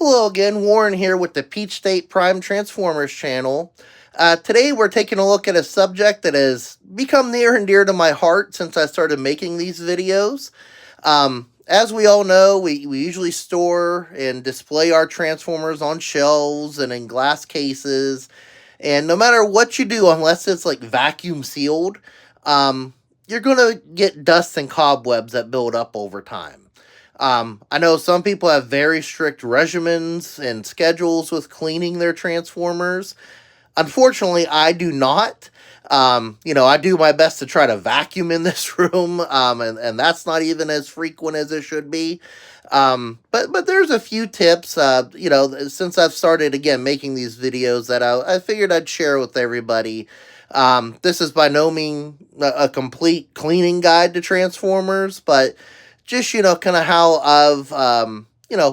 Hello again, Warren here with the Peach State Prime Transformers channel. Today we're taking a look at a subject that has become near and dear to my heart since I started making these videos. As we all know, we usually store and display our Transformers on shelves and in glass cases. And no matter what you do, unless it's like vacuum sealed, you're going to get dust and cobwebs that build up over time. I know some people have very strict regimens and schedules with cleaning their Transformers. Unfortunately, I do not. I do my best to try to vacuum in this room, and that's not even as frequent as it should be. But there's a few tips, since I've started, again, making these videos that I figured I'd share with everybody. This is by no means a complete cleaning guide to Transformers, but just, kind of how I've,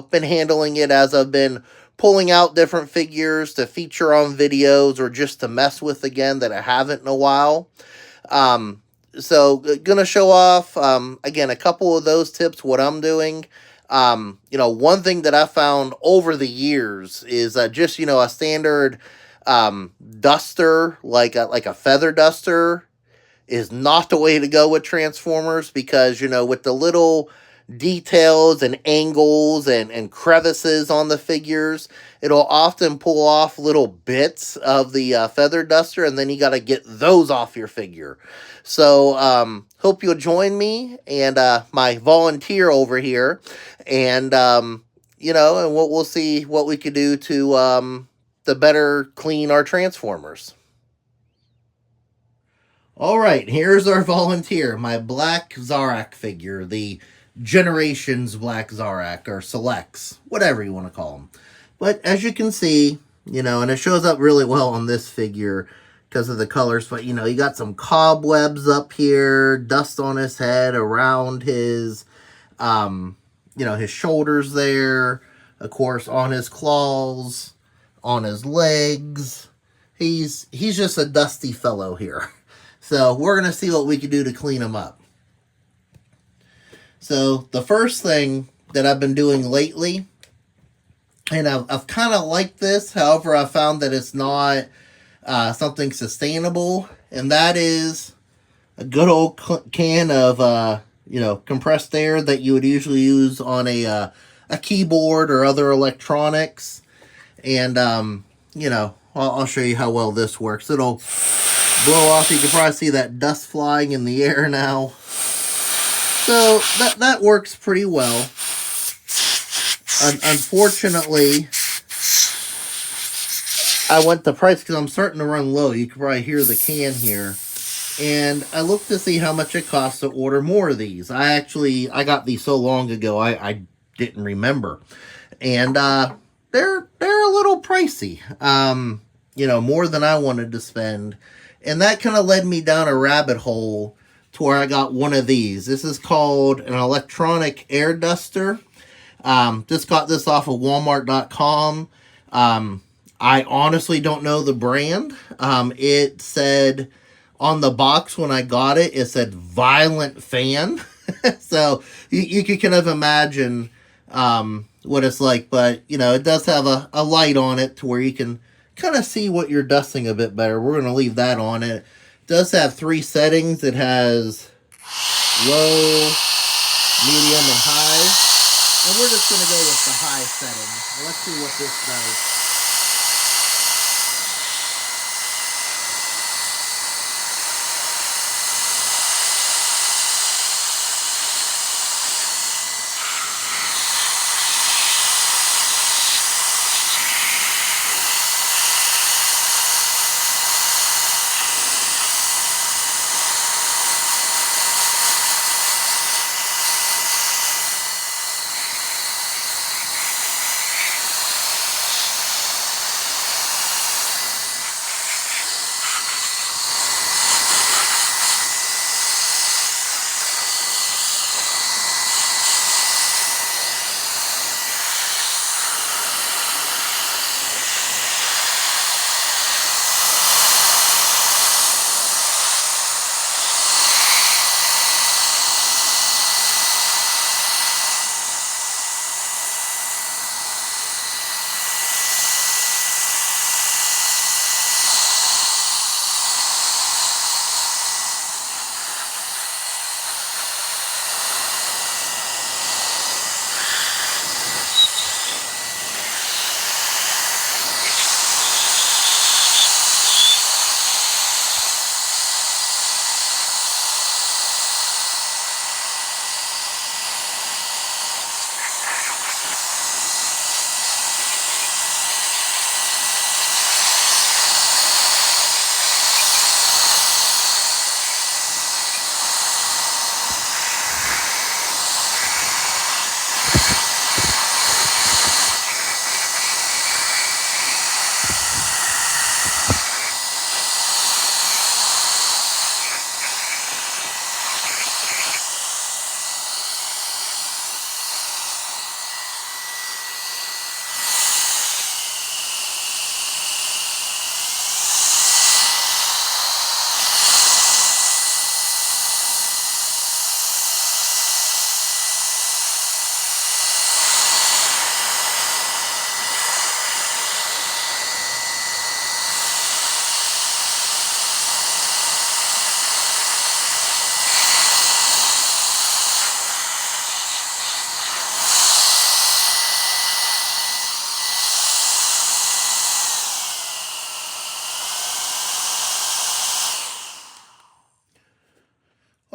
been handling it as I've been pulling out different figures to feature on videos or just to mess with again that I haven't in a while. So gonna show off, again, a couple of those tips, what I'm doing. One thing that I found over the years is just, a standard duster, like a feather duster, is not the way to go with Transformers because, with the little details and angles and crevices on the figures, it'll often pull off little bits of the feather duster, and then you got to get those off your figure. So, hope you'll join me and my volunteer over here, and, and we'll see what we could do to better clean our Transformers. Alright, here's our volunteer, my black Zarak figure, the Generations Black Zarak, or Selects, whatever you want to call them. But as you can see, and it shows up really well on this figure because of the colors, but, you got some cobwebs up here, dust on his head, around his, his shoulders there, of course, on his claws, on his legs. He's just a dusty fellow here. So we're going to see what we can do to clean them up. So the first thing that I've been doing lately, and I've kind of liked this, however, I found that it's not something sustainable, and that is a good old can of, compressed air that you would usually use on a keyboard or other electronics. And, I'll show you how well this works. It'll blow off. You can probably see that dust flying in the air now. So that works pretty well. Unfortunately, I went the price because I'm starting to run low. You can probably hear the can here. And I looked to see how much it costs to order more of these. I got these so long ago, I didn't remember. And they're a little pricey. More than I wanted to spend. And that kind of led me down a rabbit hole to where I got one of these. This is called an electronic air duster. Just got this off of Walmart.com. I honestly don't know the brand. It said on the box when I got it, it said Violent Fan. So you can kind of imagine what it's like. But, it does have a light on it to where you can kind of see what you're dusting a bit better. We're going to leave that on. It does have 3 settings. It has low, medium, and high. And we're just going to go with the high setting. Let's see what this does.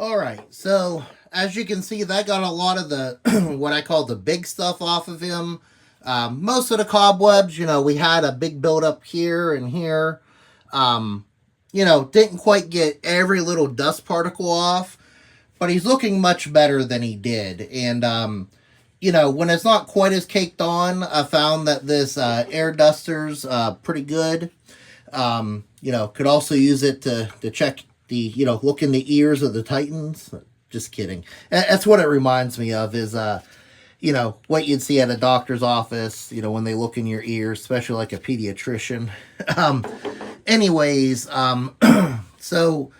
Alright, so as you can see, that got a lot of the, what I call the big stuff off of him. Most of the cobwebs, you know, we had a big buildup here and here. You know, didn't quite get every little dust particle off, but he's looking much better than he did. And, you know, when it's not quite as caked on, I found that this air duster's pretty good. You know, could also use it to check the, you know, look in the ears of the Titans. Just kidding. That's what it reminds me of is, you know, what you'd see at a doctor's office, you know, when they look in your ears, especially like a pediatrician. Anyways, so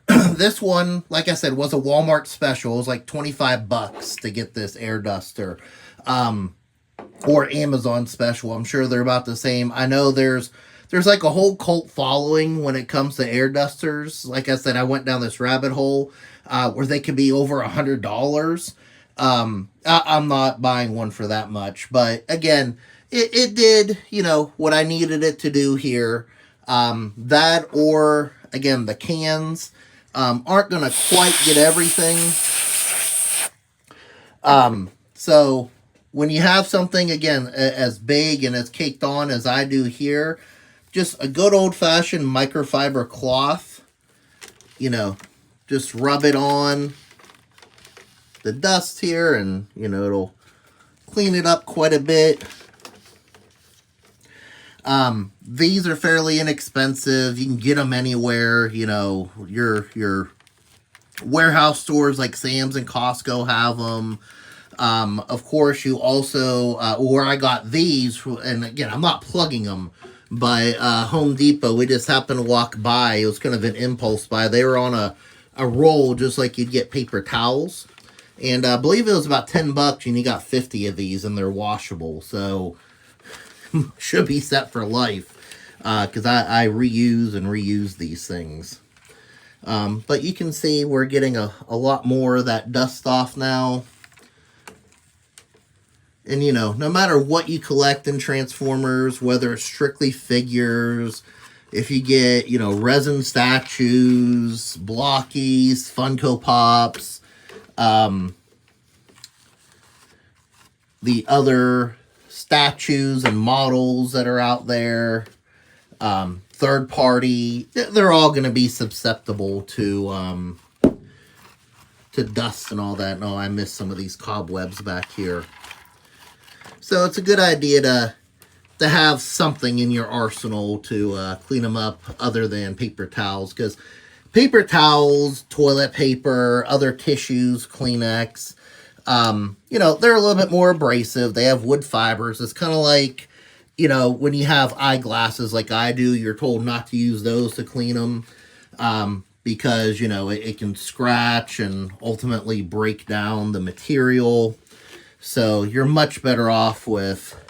this one, like I said, was a Walmart special. It was like 25 bucks to get this air duster. Or Amazon special. I'm sure they're about the same. I know there's like a whole cult following when it comes to air dusters. Like I said, I went down this rabbit hole where they could be over $100. I'm not buying one for that much. But again, it did, you know, what I needed it to do here. That or, again, the cans aren't going to quite get everything. So when you have something, again, as big and as caked on as I do here, just a good old-fashioned microfiber cloth, you know, just rub it on the dust here and, you know, it'll clean it up quite a bit. These are fairly inexpensive. You can get them anywhere, you know, your warehouse stores like Sam's and Costco have them. Of course, you also, where I got these, and again, I'm not plugging them, but Home Depot, we just happened to walk by. It was kind of an impulse buy. They were on a roll, just like you'd get paper towels. And I believe it was about 10 bucks, and you got 50 of these, and they're washable. So, should be set for life, because I reuse these things. But you can see we're getting a lot more of that dust off now. And, you know, no matter what you collect in Transformers, whether it's strictly figures, if you get, you know, resin statues, blockies, Funko Pops, the other statues and models that are out there, third party, they're all going to be susceptible to dust and all that. No, I missed some of these cobwebs back here. So it's a good idea to have something in your arsenal to clean them up other than paper towels. Because paper towels, toilet paper, other tissues, Kleenex, you know, they're a little bit more abrasive. They have wood fibers. It's kind of like, you know, when you have eyeglasses like I do, you're told not to use those to clean them. Because, you know, it can scratch and ultimately break down the material. So you're much better off with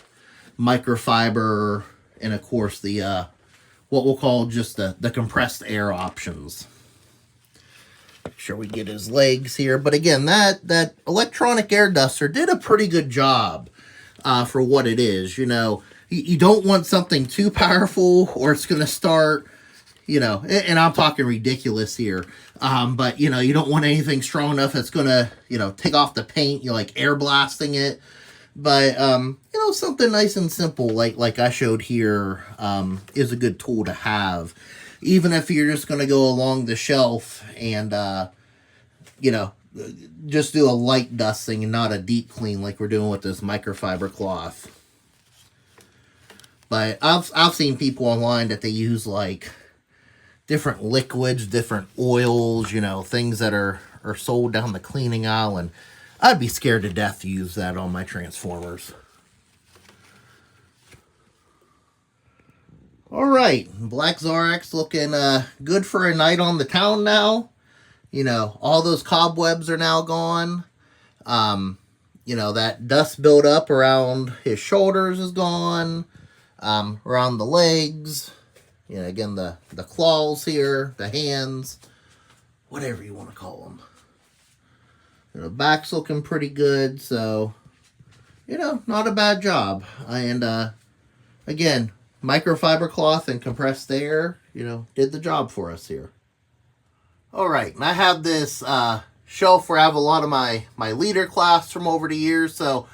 microfiber and, of course, the what we'll call just the compressed air options. Make sure we get his legs here. But again, that electronic air duster did a pretty good job for what it is. You know, you don't want something too powerful or it's going to start, you know, and I'm talking ridiculous here. But, you know, you don't want anything strong enough that's going to, you know, take off the paint. You're like air blasting it. But, you know, something nice and simple like I showed here is a good tool to have. Even if you're just going to go along the shelf and, you know, just do a light dusting and not a deep clean like we're doing with this microfiber cloth. But I've seen people online that they use like different liquids, different oils, you know, things that are sold down the cleaning aisle, and I'd be scared to death to use that on my Transformers. Alright, Black Zarak's looking good for a night on the town now. You know, all those cobwebs are now gone. You know, that dust buildup around his shoulders is gone. Around the legs. You know, again, the claws here, the hands, whatever you want to call them. You know, the back's looking pretty good, so, you know, not a bad job. And, again, microfiber cloth and compressed air, you know, did the job for us here. Alright, and I have this shelf where I have a lot of my leader class from over the years. So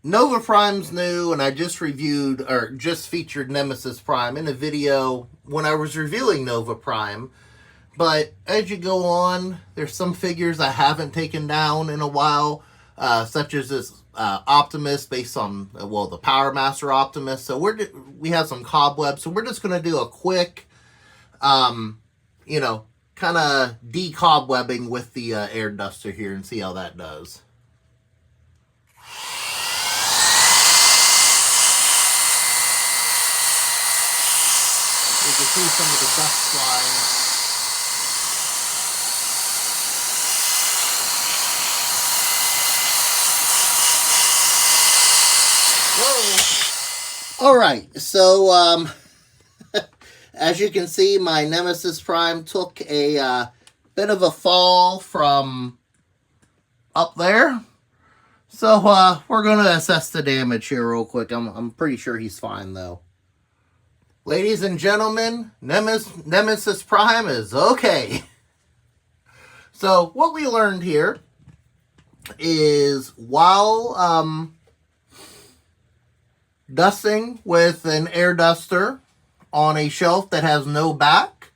Nova Prime's new, and I just reviewed, or just featured Nemesis Prime in a video when I was reviewing Nova Prime. But as you go on, there's some figures I haven't taken down in a while, such as this Optimus based on, well, the Power Master Optimus. So we have some cobwebs, so we're just going to do a quick, you know, kind of decobwebbing with the air duster here and see how that does. You can see some of the dust flying. Whoa! Alright, so as you can see, my Nemesis Prime took a bit of a fall from up there. So we're going to assess the damage here real quick. I'm pretty sure he's fine, though. Ladies and gentlemen, Nemesis Prime is okay. So what we learned here is while dusting with an air duster on a shelf that has no back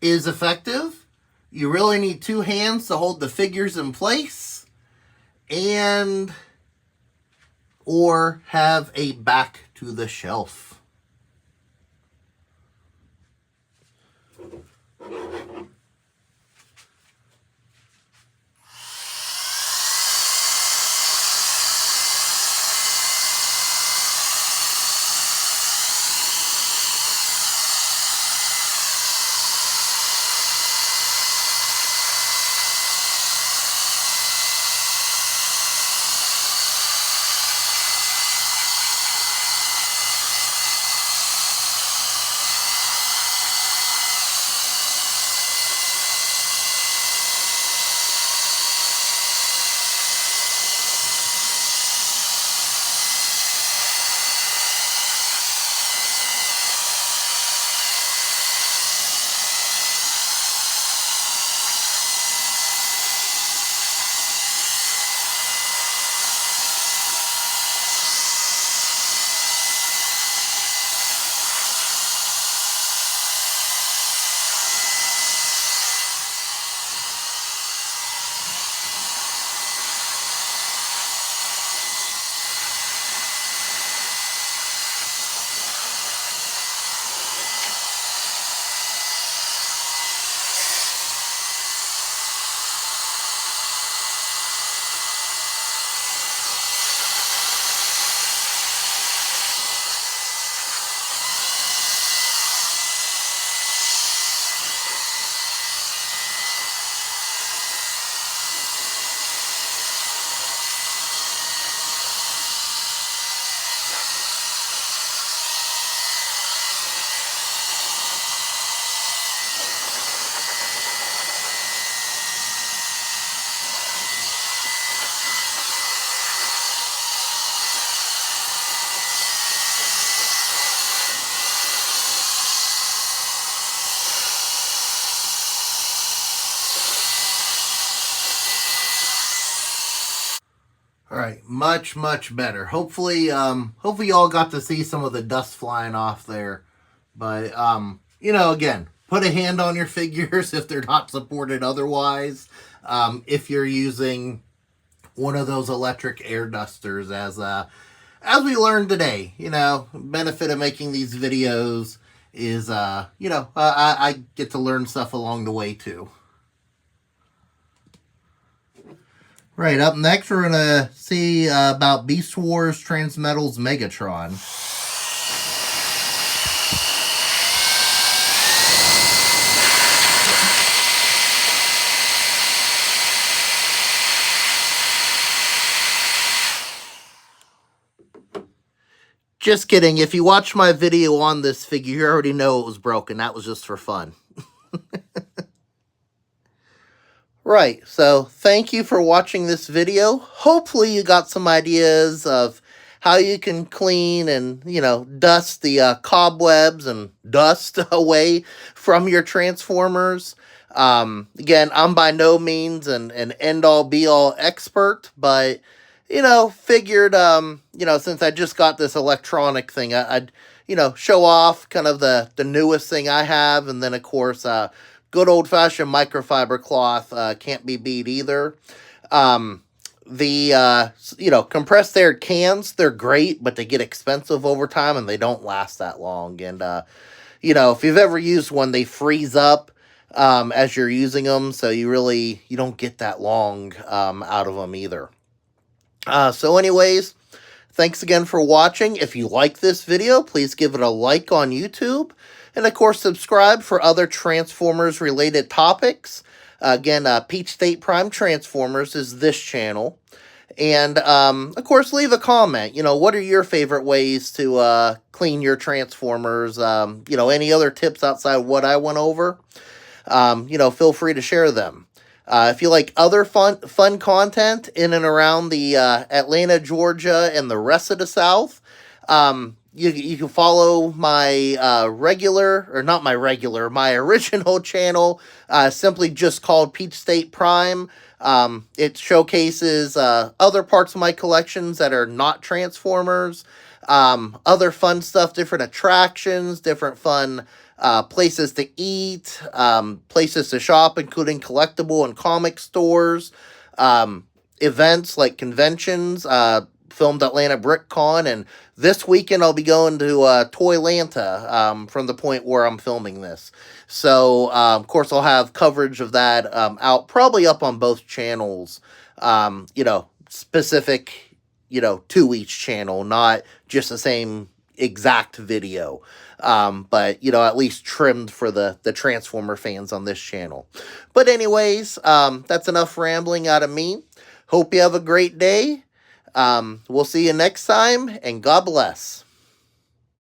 is effective. You really need two hands to hold the figures in place and or have a back to the shelf. All right, much better. Hopefully y'all got to see some of the dust flying off there. But you know, again, put a hand on your figures if they're not supported otherwise. If you're using one of those electric air dusters, as we learned today, you know, benefit of making these videos is you know, I get to learn stuff along the way too. Right, up next we're going to see about Beast Wars Transmetal's Megatron. Just kidding, if you watch my video on this figure, you already know it was broken. That was just for fun. Right, so thank you for watching this video. Hopefully you got some ideas of how you can clean and, you know, dust the cobwebs and dust away from your Transformers. Again, I'm by no means an end-all be-all expert, but, figured, since I just got this electronic thing, I'd, show off kind of the newest thing I have, and then, of course, good old-fashioned microfiber cloth can't be beat either. The compressed air cans, they're great, but they get expensive over time, and they don't last that long, and, if you've ever used one, they freeze up as you're using them, so you don't get that long out of them either. So anyways, thanks again for watching. If you like this video, please give it a like on YouTube, and of course subscribe for other Transformers related topics. Again, Peach State Prime Transformers is this channel. And, of course, leave a comment. What are your favorite ways to clean your Transformers? Any other tips outside what I went over? Feel free to share them. If you like other fun content in and around the Atlanta, Georgia, and the rest of the South, you can follow my my original channel, simply just called Peach State Prime. It showcases other parts of my collections that are not Transformers, other fun stuff, different attractions, different fun places to eat, places to shop, including collectible and comic stores, events like conventions, filmed Atlanta BrickCon, and this weekend I'll be going to Toylanta from the point where I'm filming this. So, of course, I'll have coverage of that out, probably up on both channels, specific, to each channel, not just the same exact video, but, at least trimmed for the Transformer fans on this channel. But anyways, that's enough rambling out of me. Hope you have a great day. We'll see you next time, and God bless.